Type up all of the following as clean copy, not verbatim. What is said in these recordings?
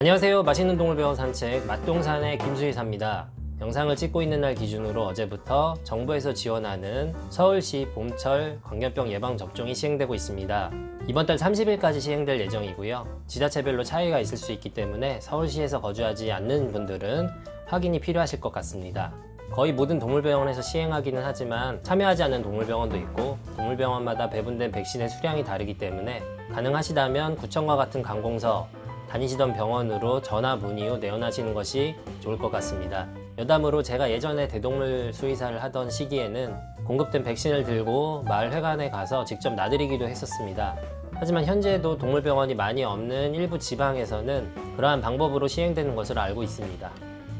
안녕하세요. 맛있는 동물 배워 산책 맛동산의 김수희사입니다. 영상을 찍고 있는 날 기준으로 어제부터 정부에서 지원하는 서울시 봄철 광견병 예방접종이 시행되고 있습니다. 이번 달 30일까지 시행될 예정이고요. 지자체별로 차이가 있을 수 있기 때문에 서울시에서 거주하지 않는 분들은 확인이 필요하실 것 같습니다. 거의 모든 동물병원에서 시행하기는 하지만 참여하지 않는 동물병원도 있고 동물병원마다 배분된 백신의 수량이 다르기 때문에 가능하시다면 구청과 같은 관공서 다니시던 병원으로 전화 문의 후 내원하시는 것이 좋을 것 같습니다. 여담으로 제가 예전에 대동물 수의사를 하던 시기에는 공급된 백신을 들고 마을 회관에 가서 직접 놔드리기도 했었습니다. 하지만 현재도 동물병원이 많이 없는 일부 지방에서는 그러한 방법으로 시행되는 것으로 알고 있습니다.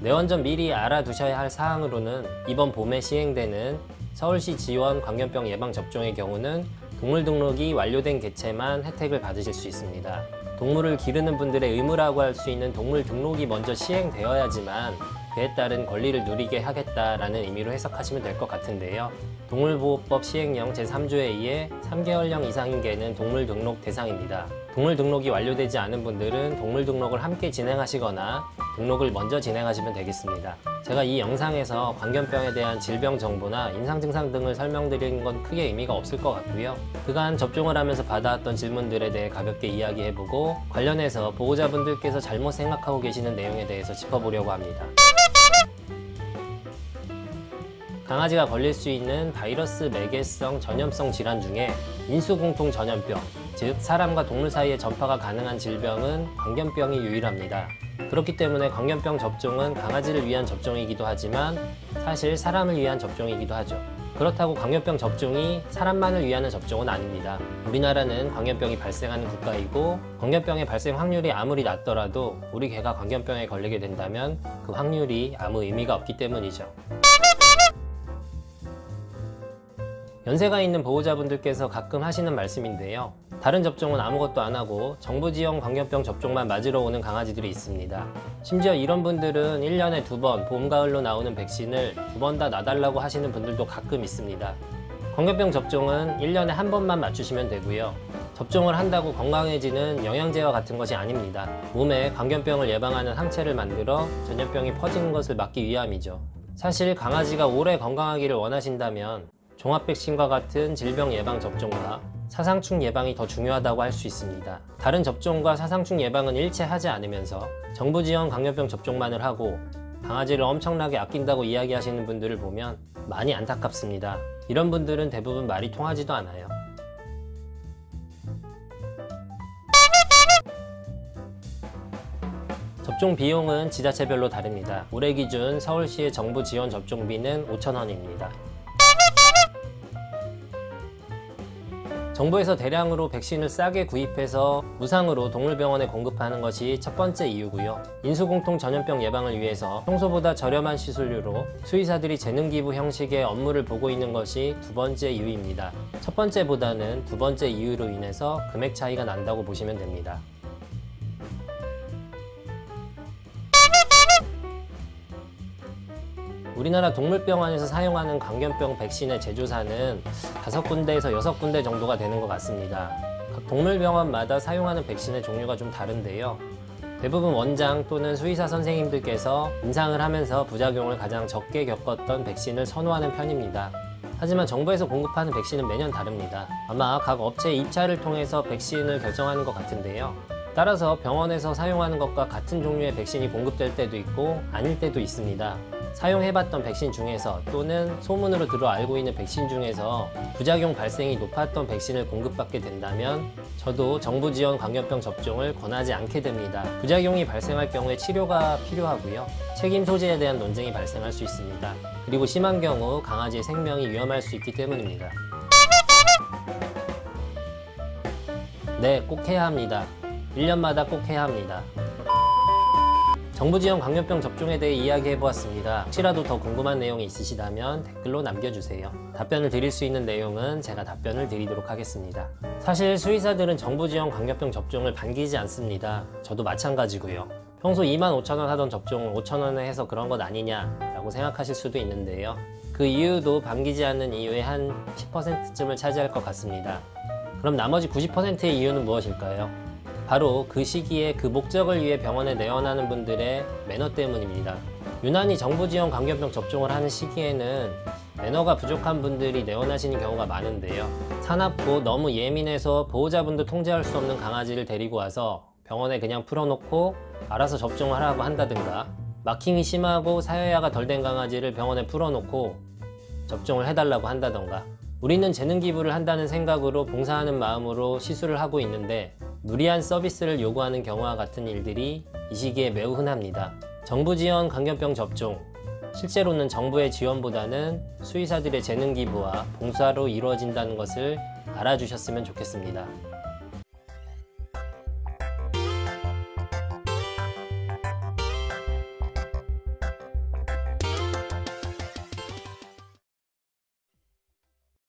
내원 전 미리 알아두셔야 할 사항으로는 이번 봄에 시행되는 서울시 지원 광견병 예방접종의 경우는 동물 등록이 완료된 개체만 혜택을 받으실 수 있습니다. 동물을 기르는 분들의 의무라고 할 수 있는 동물 등록이 먼저 시행되어야지만 그에 따른 권리를 누리게 하겠다라는 의미로 해석하시면 될 것 같은데요. 동물보호법 시행령 제3조에 의해 3개월령 이상인 개는 동물 등록 대상입니다. 동물 등록이 완료되지 않은 분들은 동물 등록을 함께 진행하시거나 등록을 먼저 진행하시면 되겠습니다. 제가 이 영상에서 광견병에 대한 질병 정보나 임상 증상 등을 설명드리는 건 크게 의미가 없을 것 같고요. 그간 접종을 하면서 받아왔던 질문들에 대해 가볍게 이야기해보고 관련해서 보호자분들께서 잘못 생각하고 계시는 내용에 대해서 짚어보려고 합니다. 강아지가 걸릴 수 있는 바이러스 매개성 전염성 질환 중에 인수공통 전염병, 즉 사람과 동물 사이에 전파가 가능한 질병은 광견병이 유일합니다. 그렇기 때문에 광견병 접종은 강아지를 위한 접종이기도 하지만 사실 사람을 위한 접종이기도 하죠. 그렇다고 광견병 접종이 사람만을 위한 접종은 아닙니다. 우리나라는 광견병이 발생하는 국가이고 광견병의 발생 확률이 아무리 낮더라도 우리 개가 광견병에 걸리게 된다면 그 확률이 아무 의미가 없기 때문이죠. 연세가 있는 보호자분들께서 가끔 하시는 말씀인데요. 다른 접종은 아무것도 안 하고 정부 지원 광견병 접종만 맞으러 오는 강아지들이 있습니다. 심지어 이런 분들은 1년에 2번 봄, 가을로 나오는 백신을 2번 다 놔달라고 하시는 분들도 가끔 있습니다. 광견병 접종은 1년에 1번만 맞추시면 되고요. 접종을 한다고 건강해지는 영양제와 같은 것이 아닙니다. 몸에 광견병을 예방하는 항체를 만들어 전염병이 퍼지는 것을 막기 위함이죠. 사실 강아지가 오래 건강하기를 원하신다면 종합백신과 같은 질병 예방 접종과 사상충 예방이 더 중요하다고 할 수 있습니다. 다른 접종과 사상충 예방은 일체하지 않으면서 정부 지원 광견병 접종만을 하고 강아지를 엄청나게 아낀다고 이야기하시는 분들을 보면 많이 안타깝습니다. 이런 분들은 대부분 말이 통하지도 않아요. 접종 비용은 지자체별로 다릅니다. 올해 기준 서울시의 정부 지원 접종비는 5,000원입니다. 정부에서 대량으로 백신을 싸게 구입해서 무상으로 동물병원에 공급하는 것이 첫 번째 이유고요. 인수공통 전염병 예방을 위해서 평소보다 저렴한 시술료로 수의사들이 재능기부 형식의 업무를 보고 있는 것이 두 번째 이유입니다. 첫 번째보다는 두 번째 이유로 인해서 금액 차이가 난다고 보시면 됩니다. 우리나라 동물병원에서 사용하는 광견병 백신의 제조사는 5군데에서 6군데 정도가 되는 것 같습니다. 각 동물병원마다 사용하는 백신의 종류가 좀 다른데요. 대부분 원장 또는 수의사 선생님들께서 임상을 하면서 부작용을 가장 적게 겪었던 백신을 선호하는 편입니다. 하지만 정부에서 공급하는 백신은 매년 다릅니다. 아마 각 업체의 입찰을 통해서 백신을 결정하는 것 같은데요. 따라서 병원에서 사용하는 것과 같은 종류의 백신이 공급될 때도 있고 아닐 때도 있습니다. 사용해봤던 백신 중에서 또는 소문으로 들어 알고 있는 백신 중에서 부작용 발생이 높았던 백신을 공급받게 된다면 저도 정부 지원 광견병 접종을 권하지 않게 됩니다. 부작용이 발생할 경우에 치료가 필요하고요. 책임 소재에 대한 논쟁이 발생할 수 있습니다. 그리고 심한 경우 강아지의 생명이 위험할 수 있기 때문입니다. 네, 꼭 해야 합니다. 1년마다 꼭 해야 합니다. 정부 지원 광견병 접종에 대해 이야기해보았습니다. 혹시라도 더 궁금한 내용이 있으시다면 댓글로 남겨주세요. 답변을 드릴 수 있는 내용은 제가 답변을 드리도록 하겠습니다. 사실 수의사들은 정부 지원 광견병 접종을 반기지 않습니다. 저도 마찬가지고요. 평소 25,000원 하던 접종을 5,000원에 해서 그런 것 아니냐 라고 생각하실 수도 있는데요. 그 이유도 반기지 않는 이유의 한 10%쯤을 차지할 것 같습니다. 그럼 나머지 90%의 이유는 무엇일까요? 바로 그 시기에 그 목적을 위해 병원에 내원하는 분들의 매너 때문입니다. 유난히 정부 지원 광견병 접종을 하는 시기에는 매너가 부족한 분들이 내원하시는 경우가 많은데요. 사납고 너무 예민해서 보호자분도 통제할 수 없는 강아지를 데리고 와서 병원에 그냥 풀어놓고 알아서 접종을 하라고 한다든가, 마킹이 심하고 사회화가 덜 된 강아지를 병원에 풀어놓고 접종을 해달라고 한다던가, 우리는 재능 기부를 한다는 생각으로 봉사하는 마음으로 시술을 하고 있는데 무리한 서비스를 요구하는 경우와 같은 일들이 이 시기에 매우 흔합니다. 정부 지원 광견병 접종, 실제로는 정부의 지원보다는 수의사들의 재능 기부와 봉사로 이루어진다는 것을 알아주셨으면 좋겠습니다.